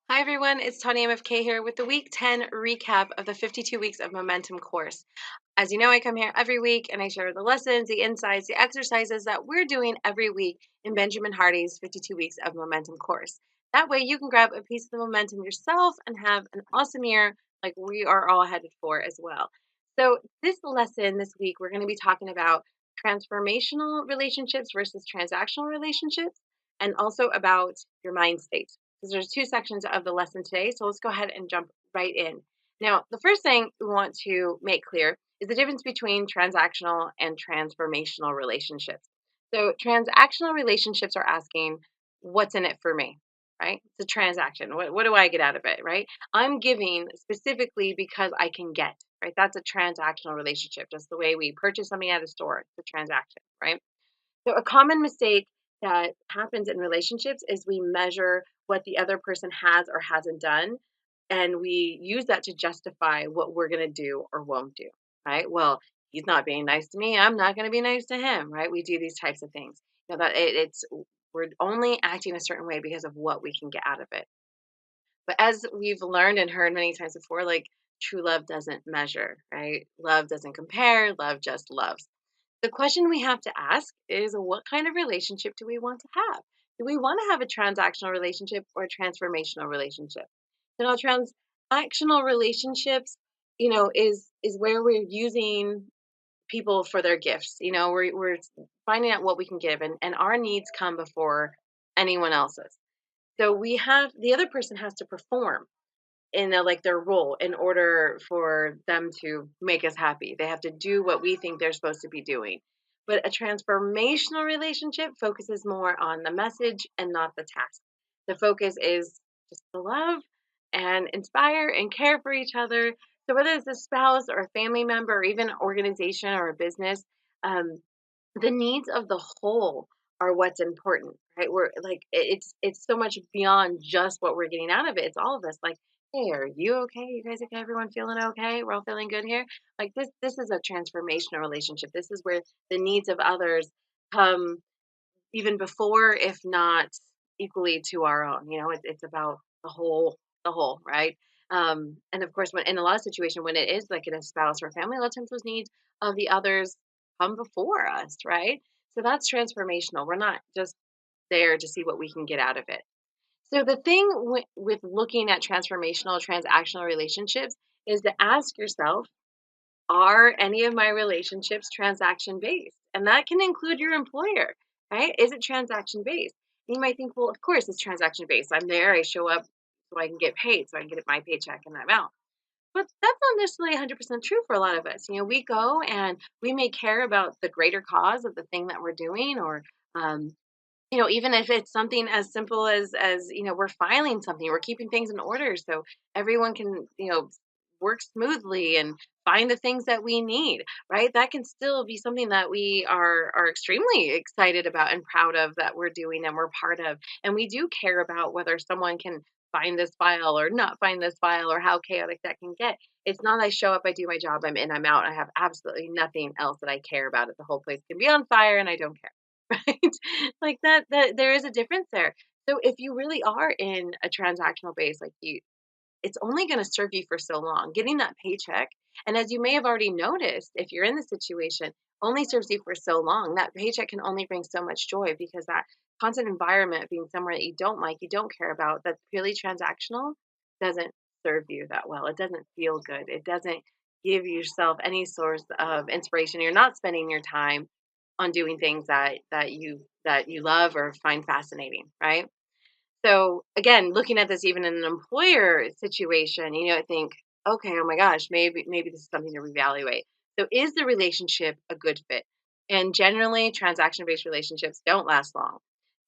Hi everyone, it's TanyaMFK here with the week 10 recap of the 52 weeks of Momentum course. As you know, I come here every week and I share the lessons, the insights, the exercises that we're doing every week in Benjamin Hardy's 52 weeks of Momentum course. That way you can grab a piece of the momentum yourself and have an awesome year like we are all headed for as well. So, this lesson this week, we're going to be talking about transformational relationships versus transactional relationships and also about your mind state because there's two sections of the lesson today. So let's go ahead and jump right in. Now, the first thing we want to make clear is the difference between transactional and transformational relationships. So, transactional relationships are asking, what's in it for me? Right? It's a transaction. What do I get out of it? Right? I'm giving specifically because I can get. Right? That's a transactional relationship. Just the way we purchase something at a store. It's a transaction. Right? So, a common mistake that happens in relationships is we measure what the other person has or hasn't done, and we use that to justify what we're going to do or won't do, right? Well, he's not being nice to me. I'm not going to be nice to him, right? We do these types of things. It's we're only acting a certain way because of what we can get out of it. But as we've learned and heard many times before, like true love doesn't measure, right? Love doesn't compare. Love just loves. The question we have to ask is what kind of relationship do we want to have? Do we want to have a transactional relationship or a transformational relationship? You know, transactional relationships, is where we're using people for their gifts. We're finding out what we can give and our needs come before anyone else's. So we have the other person has to perform in like their role in order for them to make us happy. They have to do what we think they're supposed to be doing. But a transformational relationship focuses more on the message and not the task. The focus is just to love and inspire and care for each other. So whether it's a spouse or a family member or even an organization or a business, um, the needs of the whole are what's important, right? We're like it's so much beyond just what we're getting out of it. It's all of us. Like, hey, are you okay? You guys okay? Everyone feeling okay? We're all feeling good here. Like this is a transformational relationship. This is where the needs of others come even before, if not equally to our own. It's about the whole, right? And of course, when in a lot of situations, when it is like in a spouse or family, a lot of times those needs of the others come before us, right? So that's transformational. We're not just there to see what we can get out of it. So the thing with looking at transformational, transactional relationships is to ask yourself, are any of my relationships transaction based? And that can include your employer, right? Is it transaction based? You might think, well, of course it's transaction based. I'm there, I show up so I can get paid, so I can get my paycheck and I'm out. But that's not necessarily 100% true for a lot of us. We go and we may care about the greater cause of the thing that we're doing, or even if it's something as simple as we're filing something, we're keeping things in order so everyone can work smoothly and find the things that we need, right? That can still be something that we are extremely excited about and proud of that we're doing and we're part of, and we do care about whether someone can find this file or not find this file or how chaotic that can get. It's not I show up, I do my job, I'm in, I'm out, I have absolutely nothing else that I care about. It the whole place can be on fire and I don't care. Right? Like that there is a difference there. So if you really are in a transactional base, like it's only going to serve you for so long. Getting that paycheck, and as you may have already noticed, if you're in the situation, only serves you for so long. That paycheck can only bring so much joy because that constant environment being somewhere that you don't like, you don't care about, that's purely transactional, doesn't serve you that well. It doesn't feel good. It doesn't give yourself any source of inspiration. You're not spending your time on doing things that you love or find fascinating, right? So again, looking at this even in an employer situation, I think, okay, oh my gosh, maybe this is something to reevaluate. So is the relationship a good fit? And generally, transaction-based relationships don't last long.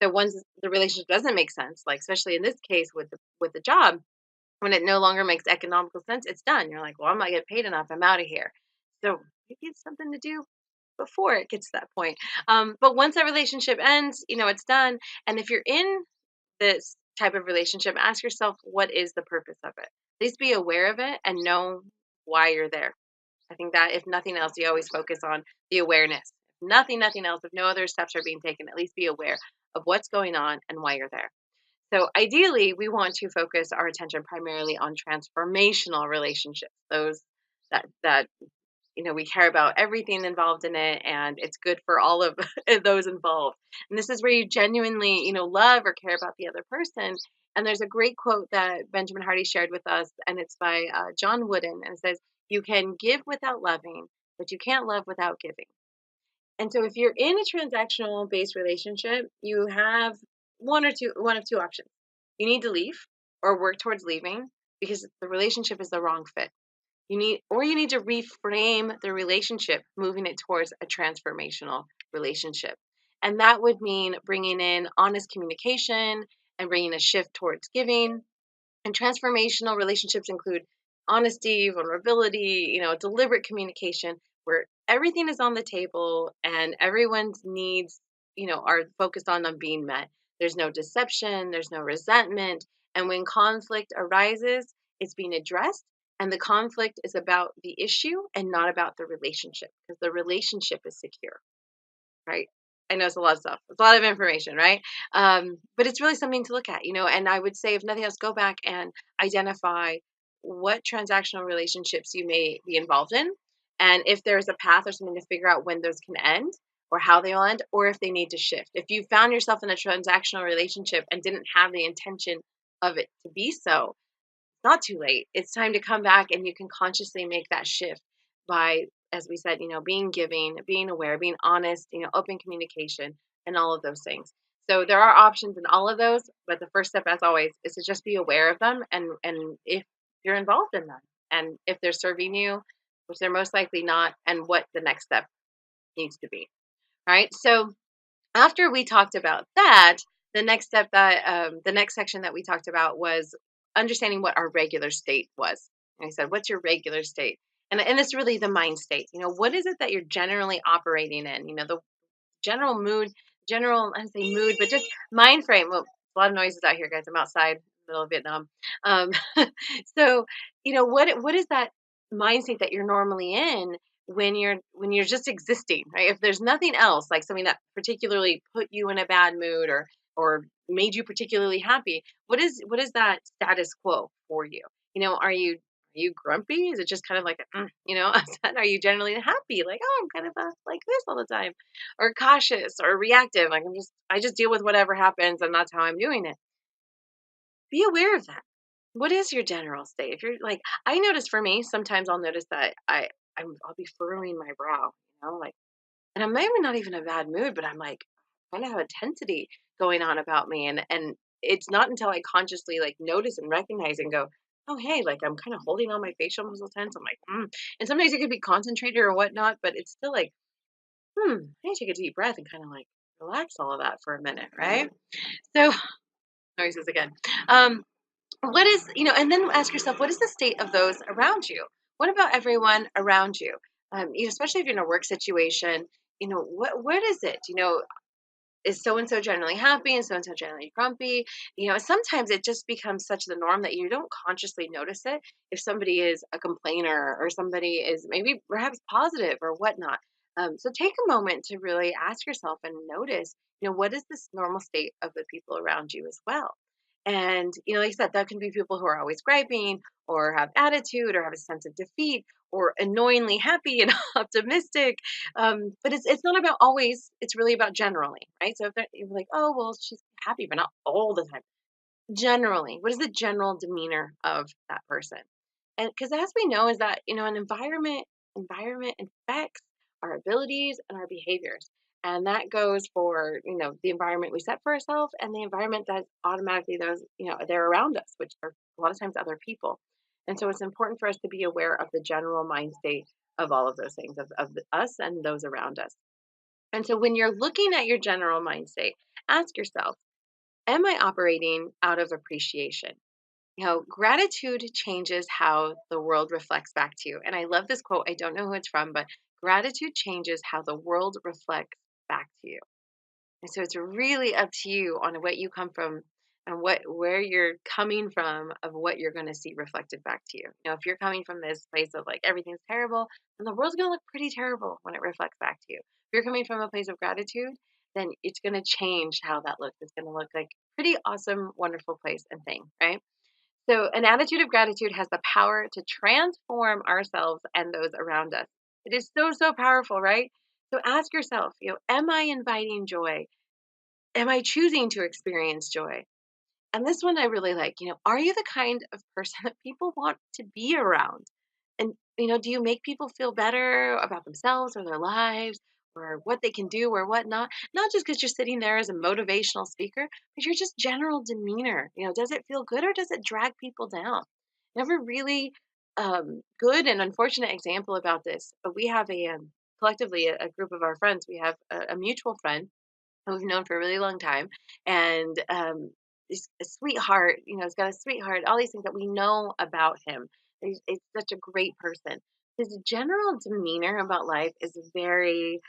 So once the relationship doesn't make sense, like especially in this case with the job, when it no longer makes economical sense, it's done. You're like, well, I'm not getting paid enough. I'm out of here. So maybe it's something to do before it gets to that point. But once that relationship ends, it's done. And if you're in this type of relationship, ask yourself, what is the purpose of it? At least be aware of it and know why you're there. I think that if nothing else, you always focus on the awareness. If nothing else, if no other steps are being taken, at least be aware of what's going on and why you're there. So ideally, we want to focus our attention primarily on transformational relationships, those that we care about everything involved in it, and it's good for all of those involved. And this is where you genuinely, love or care about the other person. And there's a great quote that Benjamin Hardy shared with us, and it's by John Wooden, and it says, "You can give without loving, but you can't love without giving." And so if you're in a transactional based relationship, you have one of two options. You need to leave or work towards leaving because the relationship is the wrong fit. You need to reframe the relationship, moving it towards a transformational relationship. And that would mean bringing in honest communication and bringing a shift towards giving. And transformational relationships include honesty, vulnerability, deliberate communication where everything is on the table and everyone's needs, are focused on them being met. There's no deception, there's no resentment. And when conflict arises, it's being addressed. And the conflict is about the issue and not about the relationship because the relationship is secure, right? I know it's a lot of stuff. It's a lot of information, right? But it's really something to look at, and I would say, if nothing else, go back and identify what transactional relationships you may be involved in. And if there's a path or something to figure out when those can end or how they'll end, or if they need to shift. If you found yourself in a transactional relationship and didn't have the intention of it to be so, not too late. It's time to come back and you can consciously make that shift by, as we said, being giving, being aware, being honest, open communication, and all of those things. So there are options in all of those, but the first step, as always, is to just be aware of them and if you're involved in them and if they're serving you, which they're most likely not, and what the next step needs to be. Right. So after we talked about that, the next section that we talked about was understanding what our regular state was. And I said, "What's your regular state?" And it's really the mind state. What is it that you're generally operating in? The general mood, I don't say mood, but just mind frame. Well, a lot of noises out here, guys. I'm outside, middle of Vietnam. Um, so, what is that mind state that you're normally in when you're just existing, right? If there's nothing else, like something that particularly put you in a bad mood or made you particularly happy, what is that status quo for you? Are you grumpy? Is it just kind of like, upset? Are you generally happy? Like, oh, I'm kind of like this all the time, or cautious or reactive? Like I just deal with whatever happens, and that's how I'm doing it. Be aware of that. What is your general state? If you're like, I notice for me, sometimes I'll notice that I'll be furrowing my brow, like, and I'm maybe not even in a bad mood, but I'm like, kind of have a tensity going on about me, and it's not until I consciously like notice and recognize and go, oh hey, like I'm kind of holding all my facial muscles tense. I'm like, and sometimes it could be concentrated or whatnot, but it's still like, I need to take a deep breath and kind of like relax all of that for a minute, right? So noises again. What is, and then ask yourself, what is the state of those around you? What about everyone around you? Especially if you're in a work situation, what is it? Is so and so generally happy and so and so generally grumpy? Sometimes it just becomes such the norm that you don't consciously notice it if somebody is a complainer or somebody is maybe perhaps positive or whatnot. So take a moment to really ask yourself and notice, what is this normal state of the people around you as well? And, like I said, that can be people who are always griping or have attitude or have a sense of defeat or annoyingly happy and optimistic. But it's not about always, it's really about generally, right? So if you're like, oh, well, she's happy, but not all the time. Generally, what is the general demeanor of that person? And because as we know, is that an environment affects our abilities and our behaviors, and that goes for the environment we set for ourselves and the environment that automatically those they're around us, which are a lot of times other people. And so it's important for us to be aware of the general mind state of all of those things of us and those around us. And so when you're looking at your general mind state, ask yourself, am I operating out of appreciation? Gratitude changes how the world reflects back to you. And I love this quote. I don't know who it's from, but gratitude changes how the world reflects back to you. And so it's really up to you on what you come from and where you're coming from of what you're going to see reflected back to you. If you're coming from this place of like everything's terrible, then the world's going to look pretty terrible when it reflects back to you. If you're coming from a place of gratitude, then it's going to change how that looks. It's going to look like Pretty awesome, wonderful place and thing, right? So, an attitude of gratitude has the power to transform ourselves and those around us. It is so, so powerful, right? So, ask yourself, am I inviting joy? Am I choosing to experience joy? And this one I really like, are you the kind of person that people want to be around? And, do you make people feel better about themselves or their lives or what they can do or what not? Not just because you're sitting there as a motivational speaker, but your just general demeanor. Does it feel good or does it drag people down? Never really good and unfortunate example about this. But we have collectively a group of our friends. We have a mutual friend who we've known for a really long time, and he's a sweetheart. He's got a sweetheart. All these things that we know about him. He's such a great person. His general demeanor about life is very,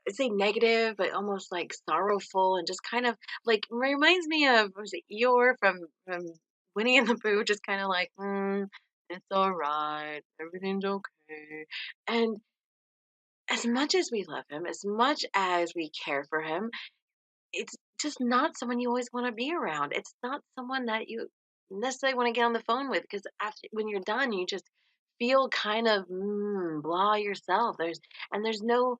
I'd say, negative, but almost like sorrowful, and just kind of like reminds me of, what was it, Eeyore from Winnie and the Pooh? Just kind of like, it's all right, everything's okay. And as much as we love him, as much as we care for him, it's just not someone you always wanna be around. It's not someone that you necessarily wanna get on the phone with, because after when you're done, you just feel kind of, blah yourself. There's no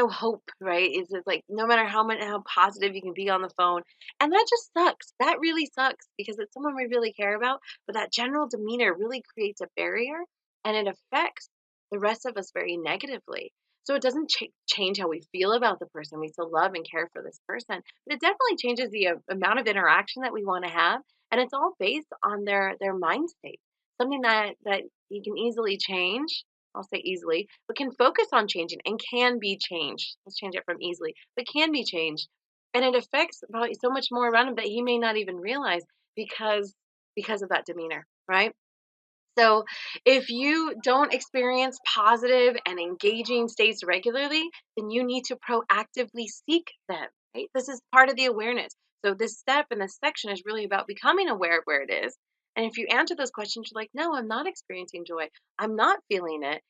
hope, right? It's just like no matter how positive you can be on the phone, and that just sucks. That really sucks because it's someone we really care about, but that general demeanor really creates a barrier, and it affects the rest of us very negatively. So it doesn't change how we feel about the person. We still love and care for this person, but it definitely changes the amount of interaction that we want to have, and it's all based on their mind state. Something that you can easily change. I'll say easily, but can focus on changing and can be changed. Let's change it from easily, but can be changed, and it affects probably so much more around him that he may not even realize because of that demeanor, right? So, if you don't experience positive and engaging states regularly, then you need to proactively seek them, right? This is part of the awareness. So, this step in this section is really about becoming aware of where it is. And if you answer those questions, you're like, no, I'm not experiencing joy. I'm not feeling it,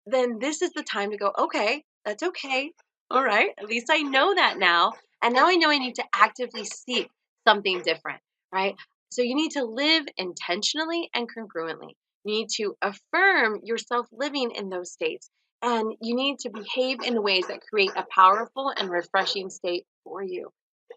then this is the time to go, okay, that's okay. All right. At least I know that now. And now I know I need to actively seek something different, right? So you need to live intentionally and congruently. You need to affirm yourself living in those states. And you need to behave in ways that create a powerful and refreshing state for you.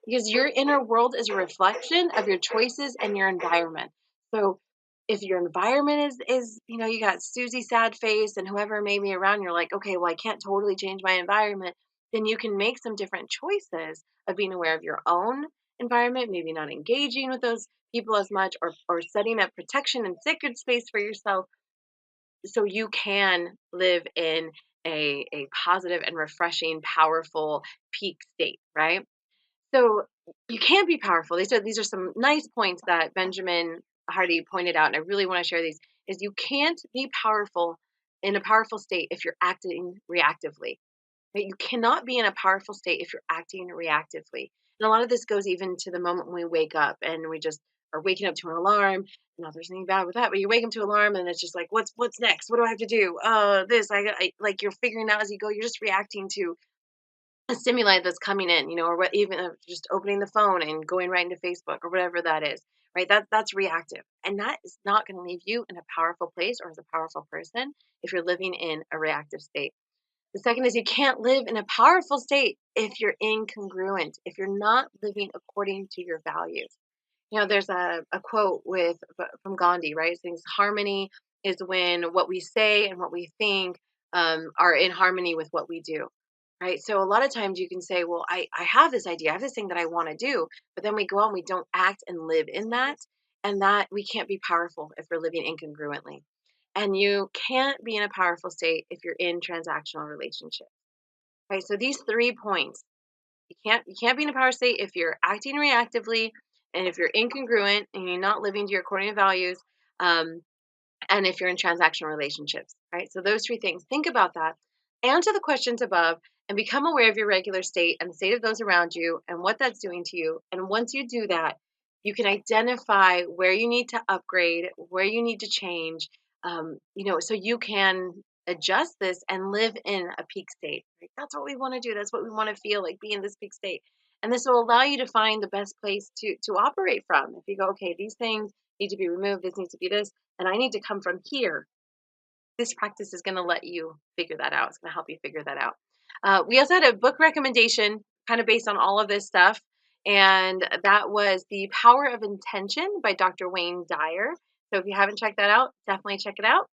Because your inner world is a reflection of your choices and your environment. So if your environment is you got Susie sad face and whoever may be around, you're like, okay, well, I can't totally change my environment, then you can make some different choices of being aware of your own environment, maybe not engaging with those people as much, or setting up protection and sacred space for yourself so you can live in a positive and refreshing, powerful peak state, right? So you can't be powerful. These are some nice points that Benjamin Hardy pointed out, and I really want to share these. Is you can't be powerful in a powerful state if you're acting reactively. Right? You cannot be in a powerful state if you're acting reactively. And a lot of this goes even to the moment when we wake up and we just are waking up to an alarm. Not there's anything bad with that, but you wake up to an alarm and it's just like, what's next? What do I have to do? This I like you're figuring out as you go. You're just reacting to a stimuli that's coming in, or what, even just opening the phone and going right into Facebook or whatever that is, right? That's reactive, and that is not going to leave you in a powerful place or as a powerful person if you're living in a reactive state. The second is you can't live in a powerful state if you're incongruent, if you're not living according to your values. There's a quote from Gandhi, right? It says harmony is when what we say and what we think are in harmony with what we do, right? So a lot of times you can say, well, I have this idea, I have this thing that I want to do, but then we go out and we don't act and live in that. And that we can't be powerful if we're living incongruently. And you can't be in a powerful state if you're in transactional relationships, right? So these 3 points, you can't be in a power state if you're acting reactively, and if you're incongruent and you're not living to your core values, um, and if you're in transactional relationships, right? So those 3 things, think about that. Answer the questions above and become aware of your regular state and the state of those around you and what that's doing to you. And once you do that, you can identify where you need to upgrade, where you need to change, so you can adjust this and live in a peak state. Right? That's what we want to do. That's what we want to feel like, be in this peak state. And this will allow you to find the best place to operate from. If you go, okay, these things need to be removed, this needs to be this, and I need to come from here, this practice is going to let you figure that out. It's going to help you figure that out. We also had a book recommendation kind of based on all of this stuff, and that was The Power of Intention by Dr. Wayne Dyer. So if you haven't checked that out, definitely check it out.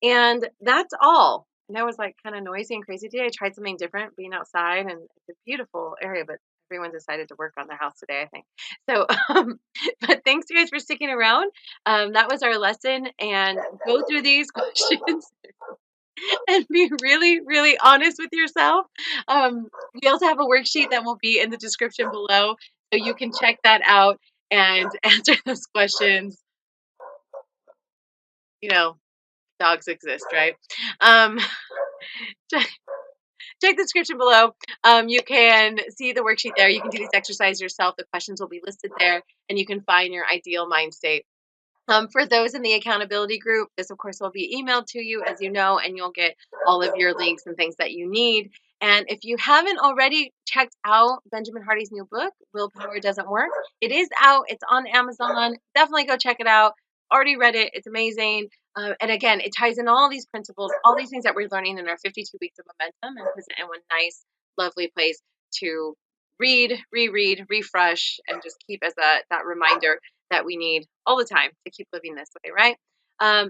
And that's all. And that was like kind of noisy and crazy today. I tried something different being outside, and it's a beautiful area, but everyone decided to work on their house today, I think. So, but thanks you guys for sticking around. That was our lesson, and go through these questions and be really, really honest with yourself. We also have a worksheet that will be in the description below, so you can check that out and answer those questions. You know, dogs exist, right? Um, check the description below. You can see the worksheet there. You can do these exercises yourself. The questions will be listed there, and you can find your ideal mind state. For those in the accountability group, this of course will be emailed to you, as you know, and you'll get all of your links and things that you need. And if you haven't already checked out Benjamin Hardy's new book, Willpower Doesn't Work, it is out. It's on Amazon. Definitely go check it out. Already read it. It's amazing. And again, it ties in all these principles, all these things that we're learning in our 52 weeks of momentum, and puts it in one nice, lovely place to read, reread, refresh, and just keep as that reminder that we need all the time to keep living this way, right?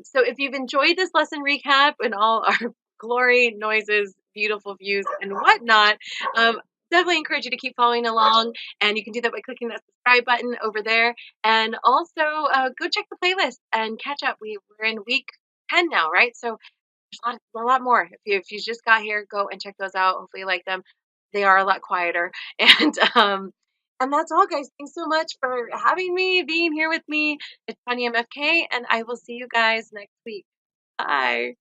So if you've enjoyed this lesson recap and all our glory, noises, beautiful views, and whatnot, definitely encourage you to keep following along. And you can do that by clicking that subscribe button over there. And also go check the playlist and catch up. We're in week 10 now, right? So there's a lot more. If you just got here, go and check those out. Hopefully you like them. They are a lot quieter. And that's all, guys. Thanks so much for having me, being here with me. It's TanyaMFK, and I will see you guys next week. Bye.